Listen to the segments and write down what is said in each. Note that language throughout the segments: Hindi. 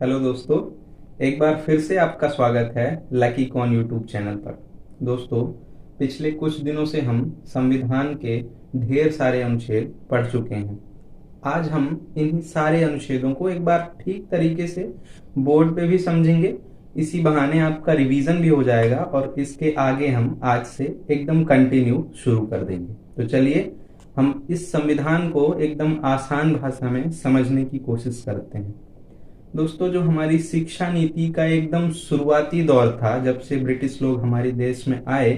हेलो दोस्तों, एक बार फिर से आपका स्वागत है लकी कॉन यूट्यूब चैनल पर। दोस्तों, पिछले कुछ दिनों से हम संविधान के ढेर सारे अनुच्छेद पढ़ चुके हैं। आज हम इन सारे अनुच्छेदों को एक बार ठीक तरीके से बोर्ड पे भी समझेंगे। इसी बहाने आपका रिवीजन भी हो जाएगा और इसके आगे हम आज से एकदम कंटिन्यू शुरू कर देंगे। तो चलिए हम इस संविधान को एकदम आसान भाषा में समझने की कोशिश करते हैं। दोस्तों, जो हमारी शिक्षा नीति का एकदम शुरुआती दौर था, जब से ब्रिटिश लोग हमारे देश में आए,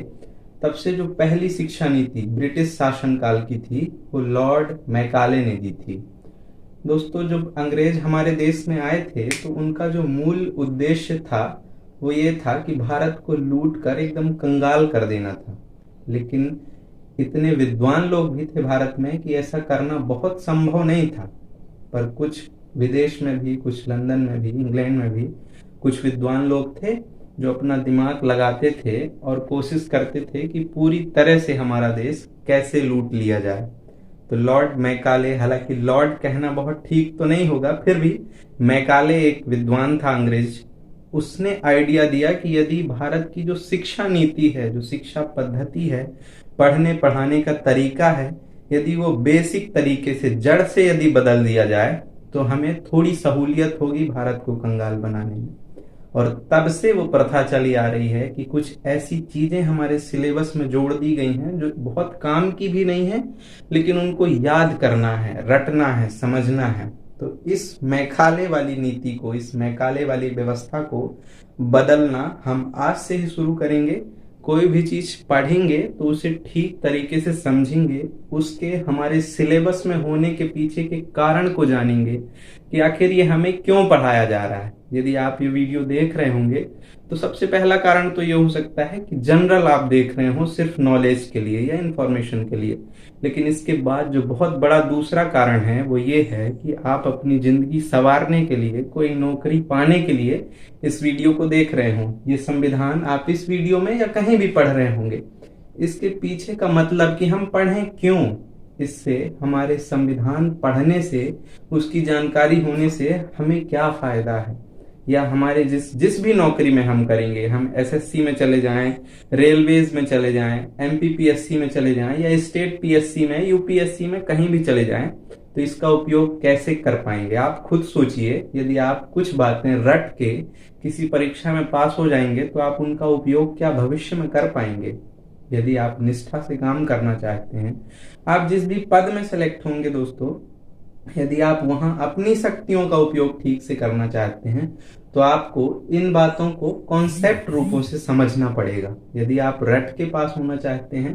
तब से जो पहली शिक्षा नीति ब्रिटिश शासनकाल की थी वो लॉर्ड मैकाले ने दी थी। दोस्तों, जब अंग्रेज हमारे देश में आए थे तो उनका जो मूल उद्देश्य था वो ये था कि भारत को लूट कर एकदम कंगाल कर देना था। लेकिन इतने विद्वान लोग भी थे भारत में कि ऐसा करना बहुत संभव नहीं था। पर कुछ विदेश में भी, कुछ लंदन में भी, इंग्लैंड में भी कुछ विद्वान लोग थे जो अपना दिमाग लगाते थे और कोशिश करते थे कि पूरी तरह से हमारा देश कैसे लूट लिया जाए। तो लॉर्ड मैकाले, हालांकि लॉर्ड कहना बहुत ठीक तो नहीं होगा, फिर भी मैकाले एक विद्वान था अंग्रेज। उसने आइडिया दिया कि यदि भारत की जो शिक्षा नीति है, जो शिक्षा पद्धति है, पढ़ने पढ़ाने का तरीका है, यदि वो बेसिक तरीके से जड़ से यदि बदल दिया जाए तो हमें थोड़ी सहूलियत होगी भारत को कंगाल बनाने में। और तब से वो प्रथा चली आ रही है कि कुछ ऐसी चीजें हमारे सिलेबस में जोड़ दी गई हैं जो बहुत काम की भी नहीं है, लेकिन उनको याद करना है, रटना है, समझना है। तो इस मैकाले वाली नीति को, इस मैकाले वाली व्यवस्था को बदलना हम आज से ही शुरू करेंगे। कोई भी चीज पढ़ेंगे तो उसे ठीक तरीके से समझेंगे, उसके हमारे सिलेबस में होने के पीछे के कारण को जानेंगे कि आखिर ये हमें क्यों पढ़ाया जा रहा है। यदि आप ये वीडियो देख रहे होंगे तो सबसे पहला कारण तो ये हो सकता है कि जनरल आप देख रहे हो सिर्फ नॉलेज के लिए या इंफॉर्मेशन के लिए। लेकिन इसके बाद जो बहुत बड़ा दूसरा कारण है वो ये है कि आप अपनी जिंदगी संवारने के लिए, कोई नौकरी पाने के लिए इस वीडियो को देख रहे हो। ये संविधान आप इस वीडियो में या कहीं भी पढ़ रहे होंगे, इसके पीछे का मतलब कि हम पढ़ें क्यों, इससे हमारे संविधान पढ़ने से, उसकी जानकारी होने से हमें क्या फायदा है, या हमारे जिस जिस भी नौकरी में हम करेंगे, हम एसएससी में चले जाएं, रेलवेज में चले जाएं, एमपीपीएससी में चले जाएं या स्टेट पीएससी में, यूपीएससी में, कहीं भी चले जाएं, तो इसका उपयोग कैसे कर पाएंगे। आप खुद सोचिए, यदि आप कुछ बातें रट के किसी परीक्षा में पास हो जाएंगे तो आप उनका उपयोग क्या भविष्य में कर पाएंगे। यदि आप निष्ठा से काम करना चाहते हैं, आप जिस भी पद में सेलेक्ट होंगे दोस्तों, यदि आप वहां अपनी शक्तियों का उपयोग ठीक से करना चाहते हैं तो आपको इन बातों को कॉन्सेप्ट रूपों से समझना पड़ेगा। यदि आप रट के पास होना चाहते हैं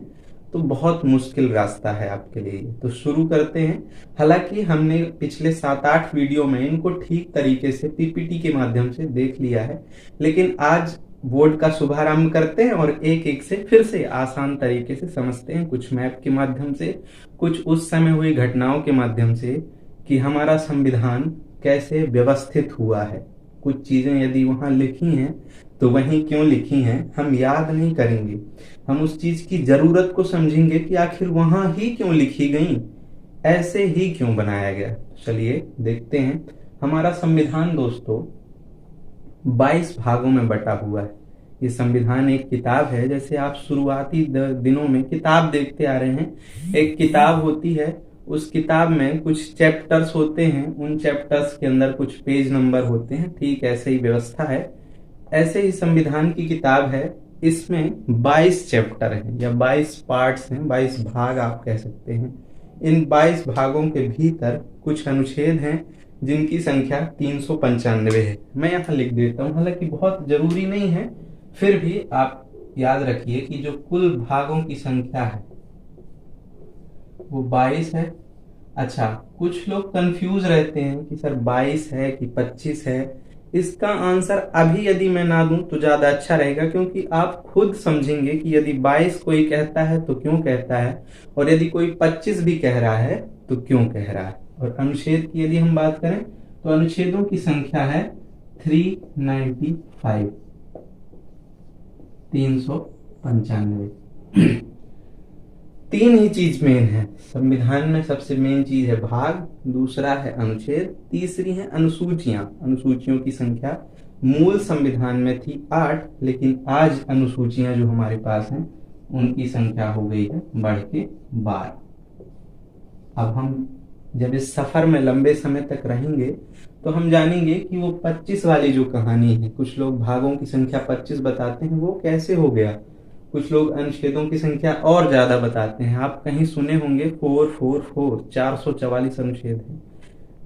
तो बहुत मुश्किल रास्ता है आपके लिए। तो शुरू करते हैं। हालांकि हमने पिछले 7-8 वीडियो में इनको ठीक तरीके से पीपीटी के माध्यम से देख लिया है, लेकिन आज बोर्ड का शुभारंभ करते हैं और एक एक से फिर से आसान तरीके से समझते हैं, कुछ मैप के माध्यम से, कुछ उस समय हुई घटनाओं के माध्यम से कि हमारा संविधान कैसे व्यवस्थित हुआ है। कुछ चीजें यदि वहां लिखी हैं तो वहीं क्यों लिखी हैं हम याद नहीं करेंगे, हम उस चीज की जरूरत को समझेंगे कि आखिर वहां ही क्यों लिखी गई, ऐसे ही क्यों बनाया गया। चलिए देखते हैं। हमारा संविधान दोस्तों 22 भागों में बटा हुआ है। ये संविधान एक किताब है, जैसे आप शुरुआती दिनों में किताब देखते आ रहे हैं, एक किताब होती है, उस किताब में कुछ चैप्टर्स होते हैं, उन चैप्टर्स के अंदर कुछ पेज नंबर होते हैं, ठीक ऐसे ही व्यवस्था है। ऐसे ही संविधान की किताब है, इसमें 22 चैप्टर हैं या 22 पार्ट्स हैं, 22 भाग आप कह सकते हैं। इन 22 भागों के भीतर कुछ अनुच्छेद हैं जिनकी संख्या 395 है। मैं यहाँ लिख देता हूँ, हालांकि बहुत जरूरी नहीं है, फिर भी आप याद रखिए कि जो कुल भागों की संख्या है वो 22 है। अच्छा, कुछ लोग कंफ्यूज रहते हैं कि सर 22 है कि 25 है। इसका आंसर अभी यदि मैं ना दूं तो ज्यादा अच्छा रहेगा, क्योंकि आप खुद समझेंगे कि यदि 22 कोई कहता है तो क्यों कहता है, और यदि कोई 25 भी कह रहा है तो क्यों कह रहा है। और अनुच्छेद की यदि हम बात करें तो अनुच्छेदों की संख्या है 395, 395। तीन ही चीज मेन है संविधान में। सबसे मेन चीज है भाग, दूसरा है अनुच्छेद, तीसरी है अनुसूचियां। अनुसूचियों की संख्या मूल संविधान में थी 8, लेकिन आज अनुसूचियां जो हमारे पास हैं उनकी संख्या हो गई है बढ़ के 12। अब हम जब इस सफर में लंबे समय तक रहेंगे तो हम जानेंगे कि वो 25 वाली जो कहानी है, कुछ लोग भागों की संख्या 25 बताते हैं, वो कैसे हो गया। कुछ लोग अनुच्छेदों की संख्या और ज्यादा बताते हैं। आप कहीं सुने होंगे 444, 444 अनुच्छेद है।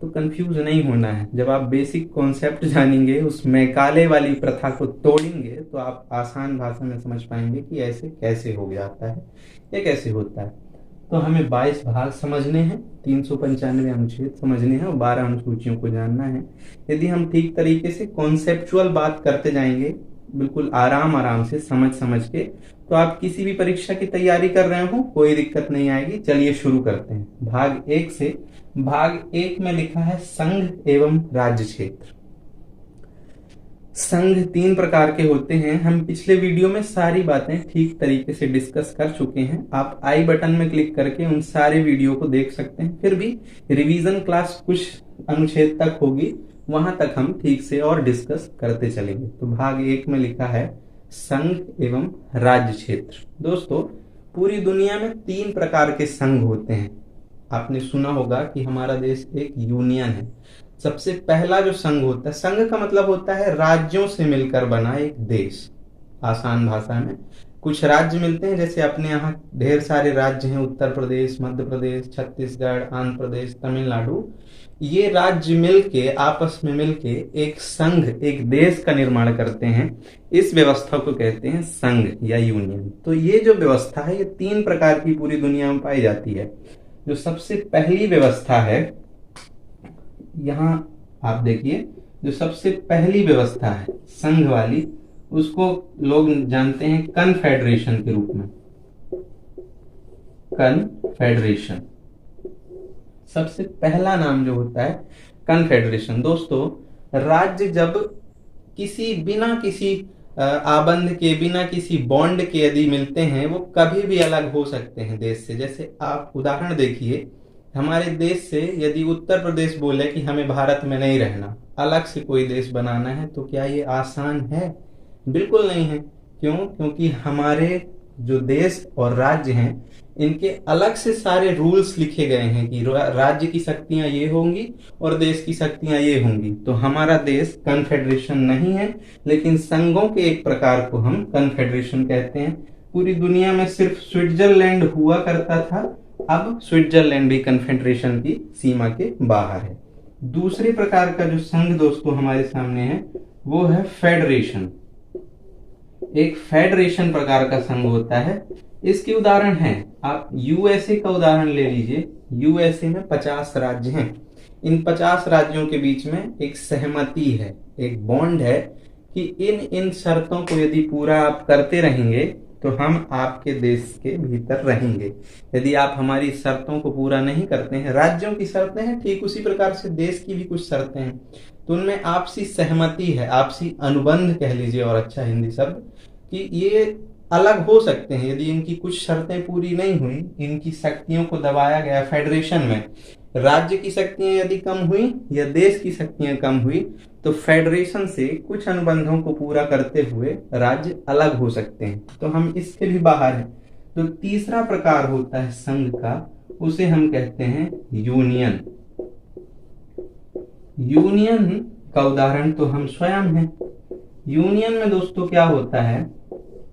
तो कंफ्यूज नहीं होना है। जब आप बेसिक कॉन्सेप्ट जानेंगे, उस मैकाले वाली प्रथा को तोड़ेंगे, तो आप आसान भाषा में समझ पाएंगे कि ऐसे कैसे हो जाता है, ये कैसे होता है। तो हमें 22 भाग समझने हैं, 395 अनुच्छेद समझने हैं और 12 अनुसूचियों को जानना है। यदि हम ठीक तरीके से कॉन्सेप्चुअल बात करते जाएंगे, बिल्कुल आराम आराम से समझ के, तो आप किसी भी परीक्षा की तैयारी कर रहे हो कोई दिक्कत नहीं आएगी। चलिए शुरू करते हैं भाग 1 से। भाग 1 में लिखा है संघ एवं राज्य क्षेत्र। संघ 3 प्रकार के होते हैं। हम पिछले वीडियो में सारी बातें ठीक तरीके से डिस्कस कर चुके हैं। आप आई बटन में क्लिक करके उन सारे वीडियो को देख सकते हैं। फिर भी रिवीजन क्लास कुछ अनुच्छेद तक होगी, वहां तक हम ठीक से और डिस्कस करते चलेंगे। तो भाग 1 में लिखा है संघ एवं राज्य क्षेत्र। दोस्तों, पूरी दुनिया में 3 प्रकार के संघ होते हैं। आपने सुना होगा कि हमारा देश एक यूनियन है। सबसे पहला जो संघ होता है, संघ का मतलब होता है राज्यों से मिलकर बना एक देश। आसान भाषा में कुछ राज्य मिलते हैं, जैसे अपने यहाँ ढेर सारे राज्य हैं, उत्तर प्रदेश, मध्य प्रदेश, छत्तीसगढ़, आंध्र प्रदेश, तमिलनाडु। ये राज्य मिलके आपस में मिलके एक संघ, एक देश का निर्माण करते हैं। इस व्यवस्था को कहते हैं संघ या यूनियन। तो ये जो व्यवस्था है, ये 3 प्रकार की पूरी दुनिया में पाई जाती है। जो सबसे पहली व्यवस्था है, यहां आप देखिए, जो सबसे पहली व्यवस्था है संघ वाली, उसको लोग जानते हैं कन्फेडरेशन के रूप में। कन्फेडरेशन सबसे पहला नाम जो होता है कन्फेडरेशन। दोस्तों, राज्य जब बिना किसी आबंध के, बिना किसी बॉन्ड के यदि मिलते हैं, वो कभी भी अलग हो सकते हैं देश से। जैसे आप उदाहरण देखिए, हमारे देश से यदि उत्तर प्रदेश बोले कि हमें भारत में नहीं रहना, अलग से कोई देश बनाना है, तो क्या ये आसान है? बिल्कुल नहीं है। क्यों? क्योंकि हमारे जो देश और राज्य हैं, इनके अलग से सारे रूल्स लिखे गए हैं कि राज्य की शक्तियां ये होंगी और देश की शक्तियां ये होंगी। तो हमारा देश कन्फेडरेशन नहीं है, लेकिन संघों के एक प्रकार को हम कन्फेडरेशन कहते हैं। पूरी दुनिया में सिर्फ स्विट्जरलैंड हुआ करता था, अब स्विट्जरलैंड भी कन्फेडरेशन की सीमा के बाहर है। दूसरे प्रकार का जो संघ दोस्तों हमारे सामने है, वो है फेडरेशन। एक फेडरेशन प्रकार का संघ होता है। इसके उदाहरण हैं, आप यूएसए का उदाहरण ले लीजिए। यूएसए में 50 राज्य हैं। इन 50 राज्यों के बीच में एक सहमति है, एक बॉन्ड है कि इन शर्तों को यदि पूरा आप करते रहेंगे तो हम आपके देश के भीतर रहेंगे। यदि आप हमारी शर्तों को पूरा नहीं करते हैं, राज्यों की शर्तें हैं, ठीक उसी प्रकार से देश की भी कुछ शर्तें हैं, तो उनमें आपसी सहमति है, आपसी अनुबंध कह लीजिए और अच्छा हिंदी शब्द, कि ये अलग हो सकते हैं। यदि इनकी कुछ शर्तें पूरी नहीं हुई, इनकी शक्तियों को दबाया गया फेडरेशन में, राज्य की शक्तियां यदि कम हुई या देश की शक्तियां कम हुई, तो फेडरेशन से कुछ अनुबंधों को पूरा करते हुए राज्य अलग हो सकते हैं। तो हम इसके भी बाहर हैं। तो तीसरा प्रकार होता है संघ का, उसे हम कहते हैं यूनियन। यूनियन का उदाहरण तो हम स्वयं हैं। यूनियन में दोस्तों क्या होता है,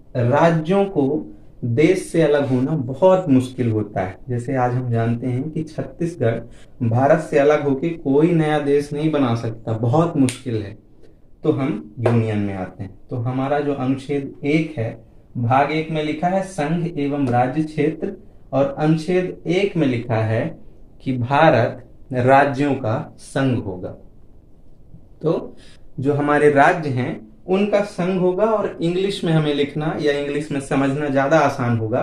राज्यों को देश से अलग होना बहुत मुश्किल होता है। जैसे आज हम जानते हैं कि छत्तीसगढ़ भारत से अलग होकर कोई नया देश नहीं बना सकता, बहुत मुश्किल है। तो हम यूनियन में आते हैं। तो हमारा जो अनुच्छेद 1 है, भाग 1 में लिखा है संघ एवं राज्य क्षेत्र, और अनुच्छेद 1 में लिखा है कि भारत राज्यों का संघ होगा। तो जो हमारे राज्य हैं उनका संघ होगा, और इंग्लिश में हमें लिखना या इंग्लिश में समझना ज्यादा आसान होगा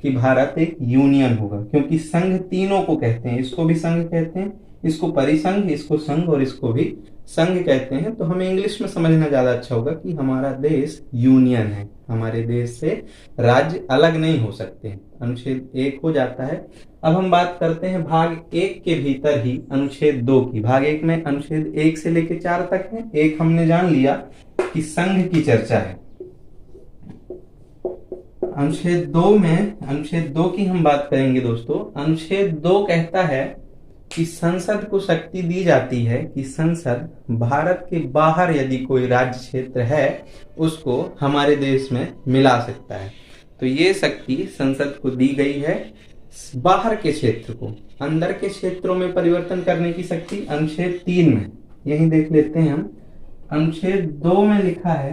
कि भारत एक यूनियन होगा, क्योंकि संघ तीनों को कहते हैं। इसको भी संघ कहते हैं, इसको परिसंघ, इसको संघ और इसको भी संघ कहते हैं। तो हमें इंग्लिश में समझना ज्यादा अच्छा होगा कि हमारा देश यूनियन है, हमारे देश से राज्य अलग नहीं हो सकते। अनुच्छेद 1 हो जाता है। अब हम बात करते हैं भाग 1 के भीतर ही अनुच्छेद 2 की। भाग 1 में अनुच्छेद 1 से लेकर 4 तक है। एक हमने जान लिया कि संघ की चर्चा है। अनुच्छेद 2 में, अनुच्छेद 2 की हम बात करेंगे दोस्तों। अनुच्छेद 2 कहता है कि संसद को शक्ति दी जाती है कि संसद भारत के बाहर यदि कोई राज्य क्षेत्र है उसको हमारे देश में मिला सकता है। तो ये शक्ति संसद को दी गई है। बाहर के क्षेत्र को अंदर के क्षेत्रों में परिवर्तन करने की शक्ति अनुच्छेद 3 में, यही देख लेते हैं हम। अनुच्छेद 2 में लिखा है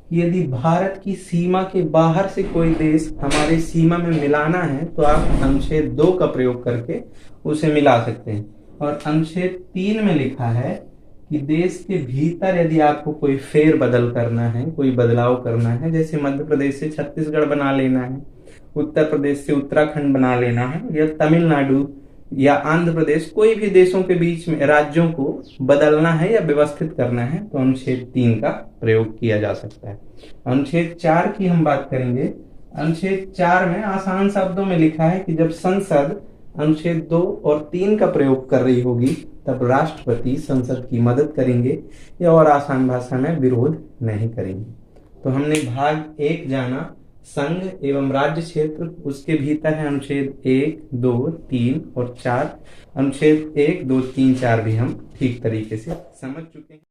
कि यदि भारत की सीमा के बाहर से कोई देश हमारी सीमा में मिलाना है तो आप अनुच्छेद 2 का प्रयोग करके उसे मिला सकते हैं। और अनुच्छेद 3 में लिखा है कि देश के भीतर यदि आपको कोई फेर बदल करना है, कोई बदलाव करना है, जैसे मध्य प्रदेश से छत्तीसगढ़ बना लेना है, उत्तर प्रदेश से उत्तराखंड बना लेना है, या तमिलनाडु या आंध्र प्रदेश, कोई भी देशों के बीच में राज्यों को बदलना है या व्यवस्थित करना है, तो अनुच्छेद 3 का प्रयोग किया जा सकता है। अनुच्छेद 4 की हम बात करेंगे। अनुच्छेद 4 में आसान शब्दों में लिखा है कि जब संसद अनुच्छेद 2 और 3 का प्रयोग कर रही होगी तब राष्ट्रपति संसद की मदद करेंगे या और आसान भाषा में विरोध नहीं करेंगे। तो हमने भाग 1 जाना संघ एवं राज्य क्षेत्र, उसके भीतर है अनुच्छेद 1, 2, 3 और 4। अनुच्छेद 1, 2, 3, 4 भी हम ठीक तरीके से समझ चुके हैं।